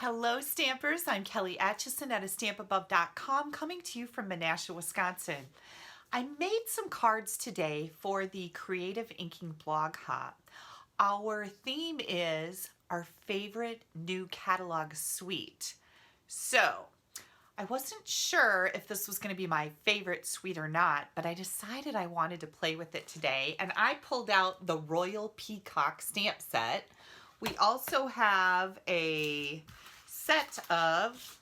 Hello Stampers, I'm Kelly Acheson at stampabove.com coming to you from Menasha, Wisconsin. I made some cards today for the Creative Inking Blog Hop. Our theme is our favorite new catalog suite. So I wasn't sure if this was going to be my favorite suite or not, but I decided I wanted to play with it today, and I pulled out the Royal Peacock stamp set. We also have a set of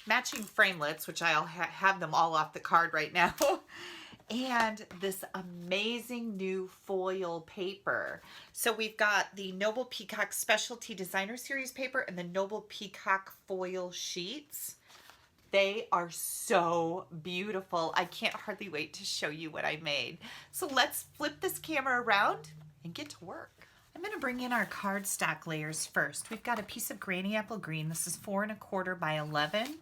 matching framelits, which I'll have them all off the card right now, and this amazing new foil paper. So we've got the Noble Peacock Specialty Designer Series paper and the Noble Peacock foil sheets. They are so beautiful. I can't hardly wait to show you what I made. So let's flip this camera around and get to work. I'm going to bring in our cardstock layers first. We've got a piece of Granny Apple Green. This is 4 1/4 by 11.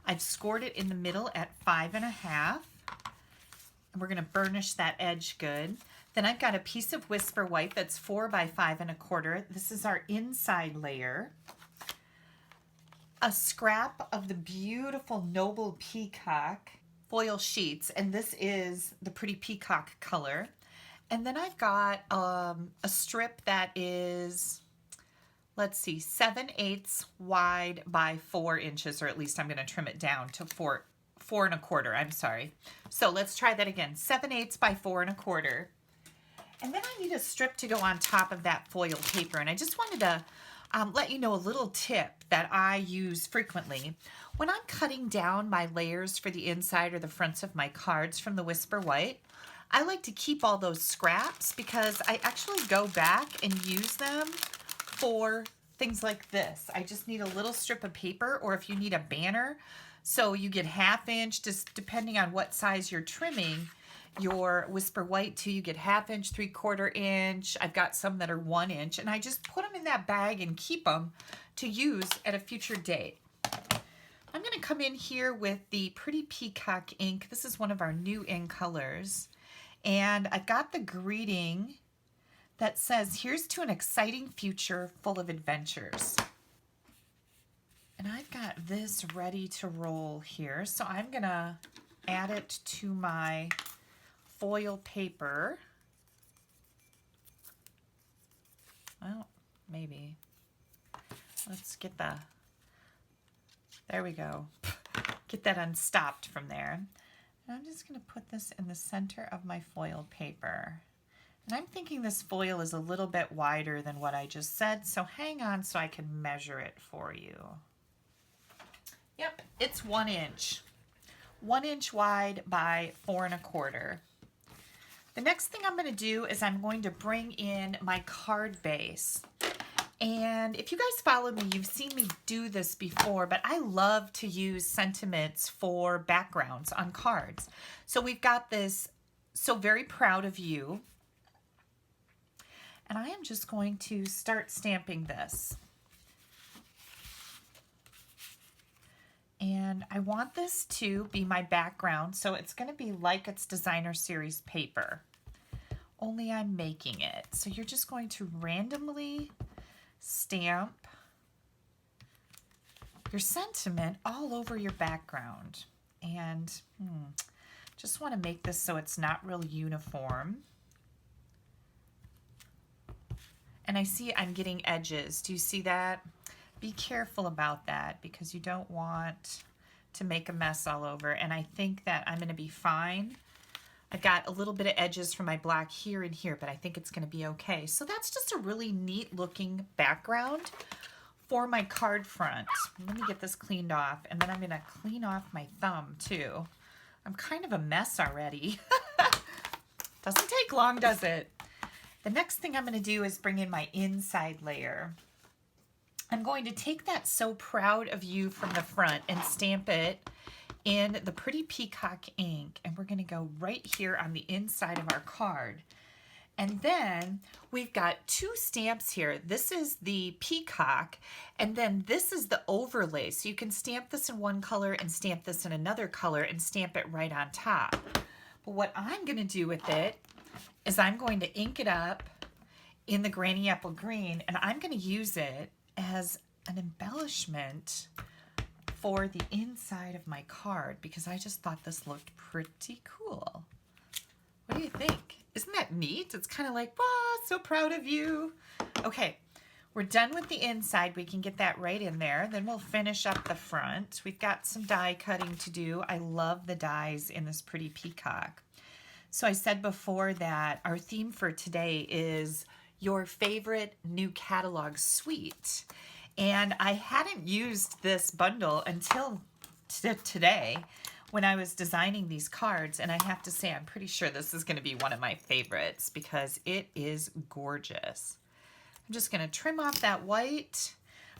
I've scored it in the middle at 5 1/2. And we're going to burnish that edge good. Then I've got a piece of Whisper White that's 4 by 5 1/4. This is our inside layer. A scrap of the beautiful Noble Peacock foil sheets, and this is the pretty peacock color. And then I've got a strip that is, let's see, 7/8 wide by 4 inches, or at least I'm going to trim it down to 4 1/4. I'm sorry. So let's try that again. 7/8 by 4 1/4. And then I need a strip to go on top of that foil paper. And I just wanted to let you know a little tip that I use frequently. When I'm cutting down my layers for the inside or the fronts of my cards from the Whisper White, I like to keep all those scraps because I actually go back and use them for things like this. I just need a little strip of paper, or if you need a banner, so you get 1/2 inch, just depending on what size you're trimming your Whisper White to, you get 1/2 inch, 3/4 inch. I've got some that are 1 inch, and I just put them in that bag and keep them to use at a future date. I'm going to come in here with the Pretty Peacock ink. This is one of our new ink colors. And I've got the greeting that says, "Here's to an exciting future full of adventures." And I've got this ready to roll here. So I'm going to add it to my foil paper. Well, maybe. Let's get there we go. Get that unstopped from there. And I'm just going to put this in the center of my foil paper. And I'm thinking this foil is a little bit wider than what I just said, so hang on so I can measure it for you. Yep, it's 1 inch. 1 inch wide by 4 1/4. The next thing I'm going to do is I'm going to bring in my card base. And if you guys follow me, you've seen me do this before, but I love to use sentiments for backgrounds on cards. So we've got this "So Very Proud of You." And I am just going to start stamping this. And I want this to be my background, so it's going to be like it's Designer Series paper, only I'm making it. So you're just going to randomly stamp your sentiment all over your background. And just want to make this so it's not real uniform. And I see I'm getting edges. Do you see that? Be careful about that because you don't want to make a mess all over. And I think that I'm going to be fine. I've got a little bit of edges from my black here and here, but I think it's going to be okay. So that's just a really neat looking background for my card front. Let me get this cleaned off, and then I'm going to clean off my thumb too. I'm kind of a mess already. Doesn't take long, does it? The next thing I'm going to do is bring in my inside layer. I'm going to take that "So Proud of You" from the front and stamp it in the Pretty Peacock ink, and we're going to go right here on the inside of our card. And then we've got 2 stamps here. This is the peacock, and then this is the overlay. So you can stamp this in one color and stamp this in another color and stamp it right on top. But what I'm going to do with it is I'm going to ink it up in the Granny Apple Green, and I'm going to use it as an embellishment for the inside of my card because I just thought this looked pretty cool. What do you think? Isn't that neat? It's kind of like, wow, so proud of you. Okay, we're done with the inside. We can get that right in there. Then we'll finish up the front. We've got some die cutting to do. I love the dies in this pretty peacock. So I said before that our theme for today is your favorite new catalog suite. And I hadn't used this bundle until today when I was designing these cards, and I have to say I'm pretty sure this is going to be one of my favorites because it is gorgeous. I'm just going to trim off that white.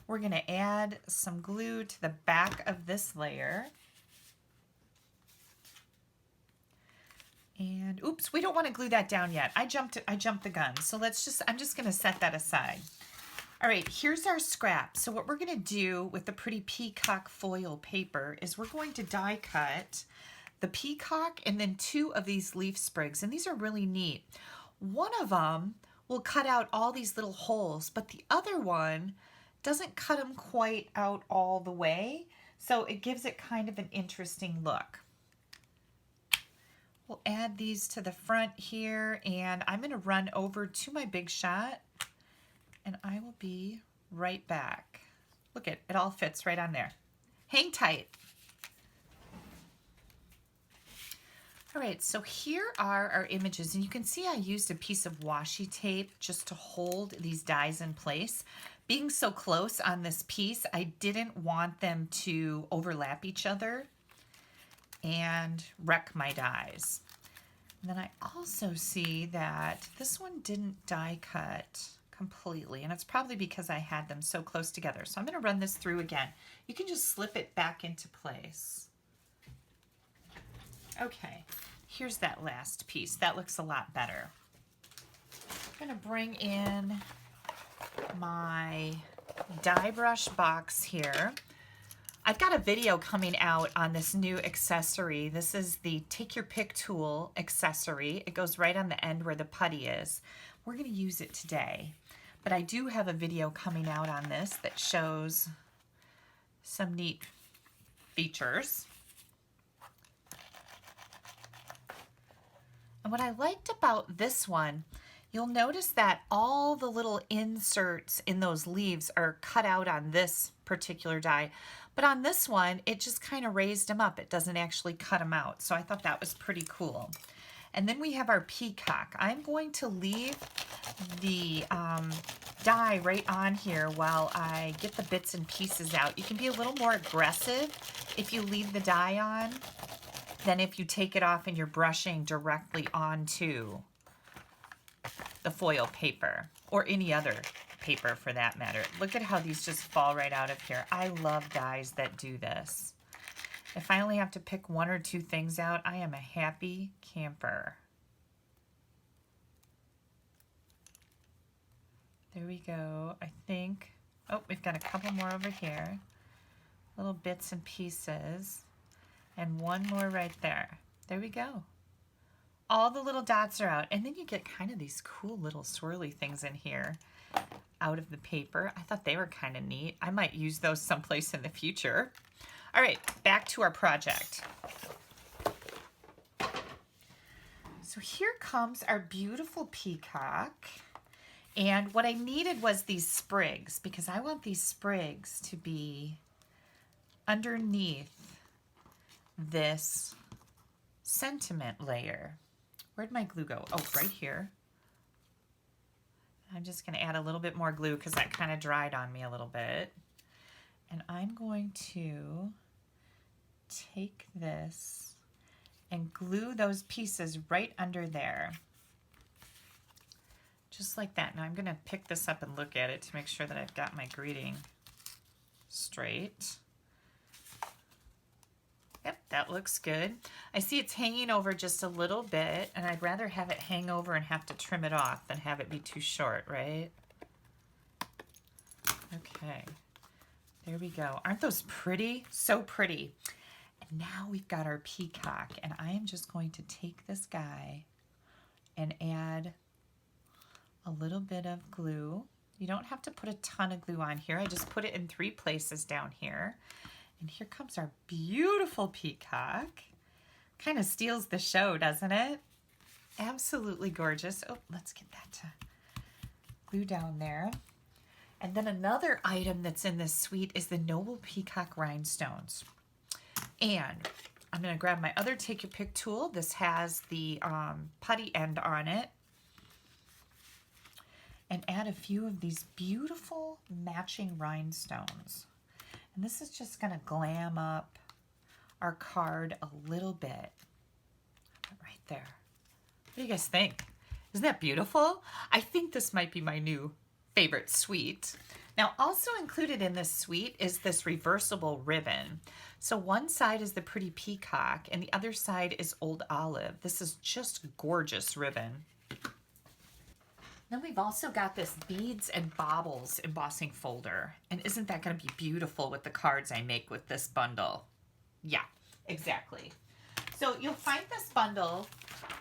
We're going to add some glue to the back of this layer. And oops, we don't want to glue that down yet. I jumped the gun. So I'm just going to set that aside. All right, here's our scrap. So what we're going to do with the pretty peacock foil paper is we're going to die cut the peacock and then 2 of these leaf sprigs. And these are really neat. One of them will cut out all these little holes, but the other one doesn't cut them quite out all the way. So it gives it kind of an interesting look. We'll add these to the front here, and I'm going to run over to my Big Shot, and I will be right back. Look, it all fits right on there. Hang tight. All right, so here are our images, and you can see I used a piece of washi tape just to hold these dies in place. Being so close on this piece, I didn't want them to overlap each other and wreck my dies. And then I also see that this one didn't die cut completely, and it's probably because I had them so close together. So I'm going to run this through again. You can just slip it back into place. Okay, here's that last piece. That looks a lot better. I'm going to bring in my die brush box here. I've got a video coming out on this new accessory. This is the Take Your Pick tool accessory. It goes right on the end where the putty is. We're going to use it today, but I do have a video coming out on this that shows some neat features. And what I liked about this one, you'll notice that all the little inserts in those leaves are cut out on this particular die. But on this one, it just kind of raised them up. It doesn't actually cut them out. So I thought that was pretty cool. And then we have our peacock. I'm going to leave the die right on here while I get the bits and pieces out. You can be a little more aggressive if you leave the die on than if you take it off and you're brushing directly onto the foil paper or any other paper for that matter. Look at how these just fall right out of here. I love dies that do this. If I only have to pick 1 or 2 things out, I am a happy camper. There we go. I think, oh, we've got a couple more over here. Little bits and pieces. And 1 more right there. There we go. All the little dots are out. And then you get kind of these cool little swirly things in here out of the paper. I thought they were kind of neat. I might use those someplace in the future. All right, back to our project. So here comes our beautiful peacock. And what I needed was these sprigs because I want these sprigs to be underneath this sentiment layer. Where'd my glue go? Oh, right here. I'm just going to add a little bit more glue because that kind of dried on me a little bit. And I'm going to take this and glue those pieces right under there. Just like that. Now I'm going to pick this up and look at it to make sure that I've got my greeting straight. Yep, that looks good. I see it's hanging over just a little bit, and I'd rather have it hang over and have to trim it off than have it be too short, right? Okay, there we go. Aren't those pretty? So pretty. And now we've got our peacock, and I am just going to take this guy and add a little bit of glue. You don't have to put a ton of glue on here. I just put it in 3 places down here. And here comes our beautiful peacock. Kind of steals the show, doesn't it? Absolutely gorgeous. Oh, let's get that to glue down there. And then another item that's in this suite is the Noble Peacock Rhinestones. And I'm going to grab my other Take Your Pick tool. This has the putty end on it. And add a few of these beautiful matching rhinestones. And this is just going to glam up our card a little bit. Right there. What do you guys think? Isn't that beautiful? I think this might be my new favorite suite. Now, also included in this suite is this reversible ribbon. So one side is the pretty peacock and the other side is old olive. This is just gorgeous ribbon. Then we've also got this beads and baubles embossing folder. And isn't that going to be beautiful with the cards I make with this bundle? Yeah, exactly. So you'll find this bundle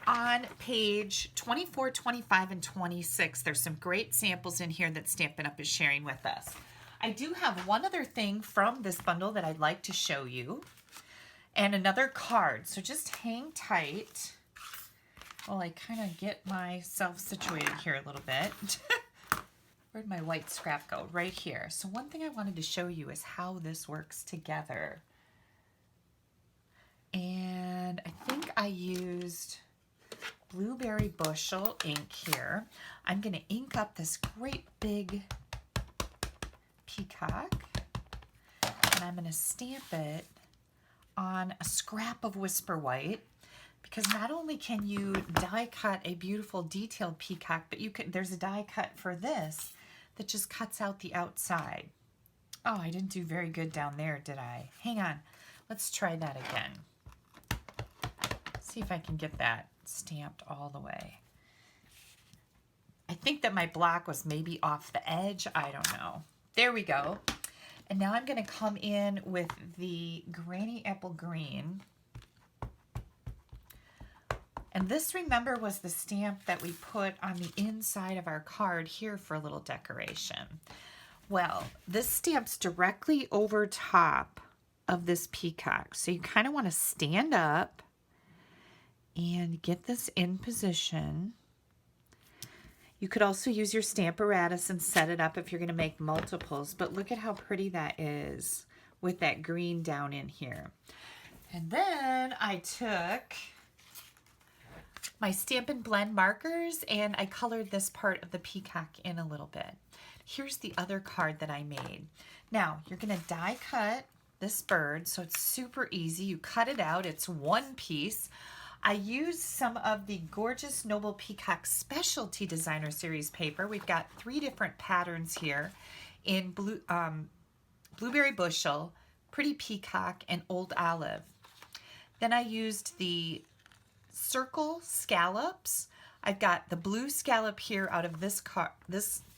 on page 24, 25, and 26. There's some great samples in here that Stampin' Up! Is sharing with us. I do have one other thing from this bundle that I'd like to show you. And another card. So just hang tight while I kind of get myself situated here a little bit. Where'd my white scrap go? Right here. So one thing I wanted to show you is how this works together. And I think I used Blueberry Bushel ink here. I'm going to ink up this great big peacock. And I'm going to stamp it on a scrap of Whisper White. Because not only can you die cut a beautiful detailed peacock, but there's a die cut for this that just cuts out the outside. Oh, I didn't do very good down there, did I? Hang on. Let's try that again. See if I can get that stamped all the way. I think that my block was maybe off the edge. I don't know. There we go. And now I'm going to come in with the Granny Apple Green. And this, remember, was the stamp that we put on the inside of our card here for a little decoration. Well, this stamp's directly over top of this peacock. So you kind of want to stand up and get this in position. You could also use your Stamparatus and set it up if you're going to make multiples. But look at how pretty that is with that green down in here. And then I took my Stampin' Blend markers and I colored this part of the peacock in a little bit. Here's the other card that I made. Now, you're going to die cut this bird, so it's super easy. You cut it out. It's one piece. I used some of the gorgeous Noble Peacock Specialty Designer Series paper. We've got 3 different patterns here in Blueberry Bushel, Pretty Peacock, and Old Olive. Then I used the circle scallops. I've got the blue scallop here out of this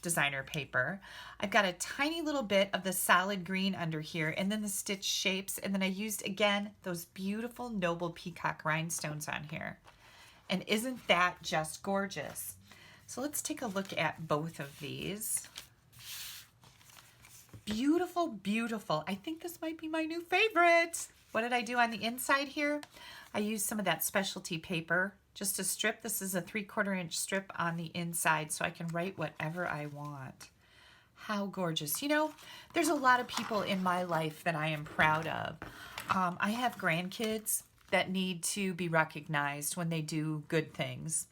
designer paper. I've got a tiny little bit of the solid green under here, and then the stitch shapes, and then I used again those beautiful Noble Peacock rhinestones on here. And isn't that just gorgeous? So let's take a look at both of these. Beautiful, beautiful. I think this might be my new favorite. What did I do on the inside here? I used some of that specialty paper, just a strip. This is a 3/4 inch strip on the inside, so I can write whatever I want. How gorgeous. You know, there's a lot of people in my life that I am proud of. I have grandkids that need to be recognized when they do good things.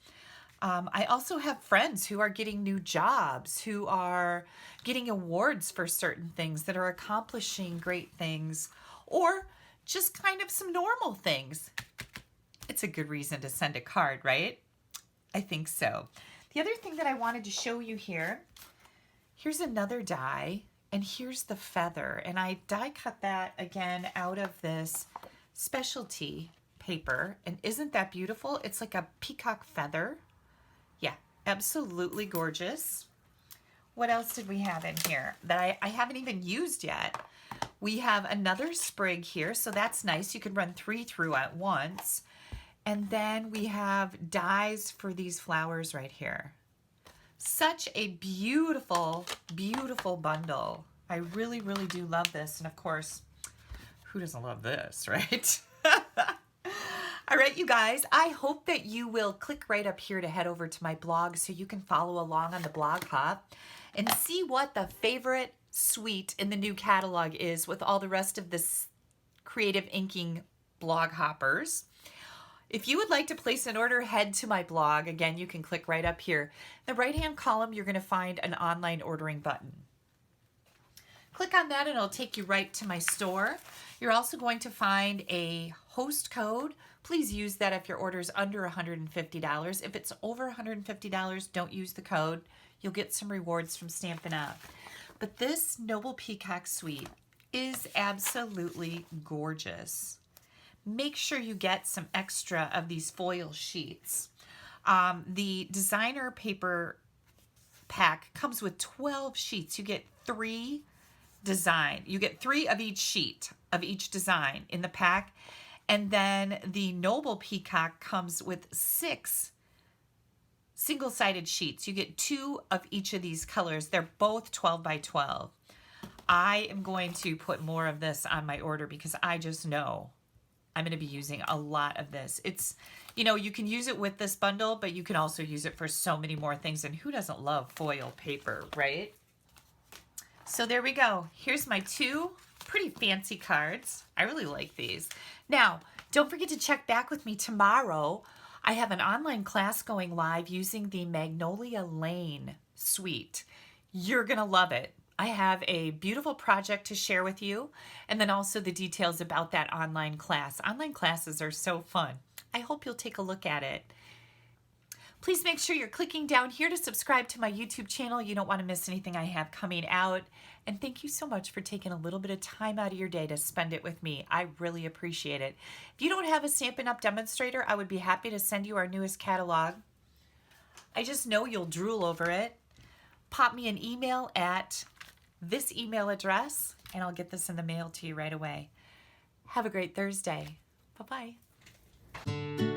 I also have friends who are getting new jobs, who are getting awards for certain things, that are accomplishing great things, or just kind of some normal things. It's a good reason to send a card, right? I think so. The other thing that I wanted to show you here, here's another die, and here's the feather. And I die cut that again out of this specialty paper. And isn't that beautiful? It's like a peacock feather. Yeah, absolutely gorgeous. What else did we have in here that I haven't even used yet? We have another sprig here, so that's nice. You can run 3 through at once. And then we have dies for these flowers right here. Such a beautiful, beautiful bundle. I really, really do love this. And of course, who doesn't love this, right? All right, you guys, I hope that you will click right up here to head over to my blog so you can follow along on the blog hop and see what the favorite suite in the new catalog is with all the rest of this creative inking blog hoppers. If you would like to place an order, head to my blog. Again, you can click right up here. In the right-hand column, you're going to find an online ordering button. Click on that and it'll take you right to my store. You're also going to find a host code. Please use that if your order is under $150. If it's over $150, don't use the code. You'll get some rewards from Stampin' Up. But this Noble Peacock suite is absolutely gorgeous. Make sure you get some extra of these foil sheets. The designer paper pack comes with 12 sheets. You get 3 of each sheet of each design in the pack. And then the Noble Peacock comes with 6 single-sided sheets. You get 2 of each of these colors. They're both 12 by 12. I am going to put more of this on my order because I just know I'm going to be using a lot of this. It's, you know, you can use it with this bundle, but you can also use it for so many more things. And who doesn't love foil paper, right? So there we go. Here's my 2 pretty fancy cards. I really like these. Now, don't forget to check back with me tomorrow. I have an online class going live using the Magnolia Lane suite. You're going to love it. I have a beautiful project to share with you, and then also the details about that online class. Online classes are so fun. I hope you'll take a look at it. Please make sure you're clicking down here to subscribe to my YouTube channel. You don't want to miss anything I have coming out. And thank you so much for taking a little bit of time out of your day to spend it with me. I really appreciate it. If you don't have a Stampin' Up! Demonstrator, I would be happy to send you our newest catalog. I just know you'll drool over it. Pop me an email at this email address, and I'll get this in the mail to you right away. Have a great Thursday. Bye-bye.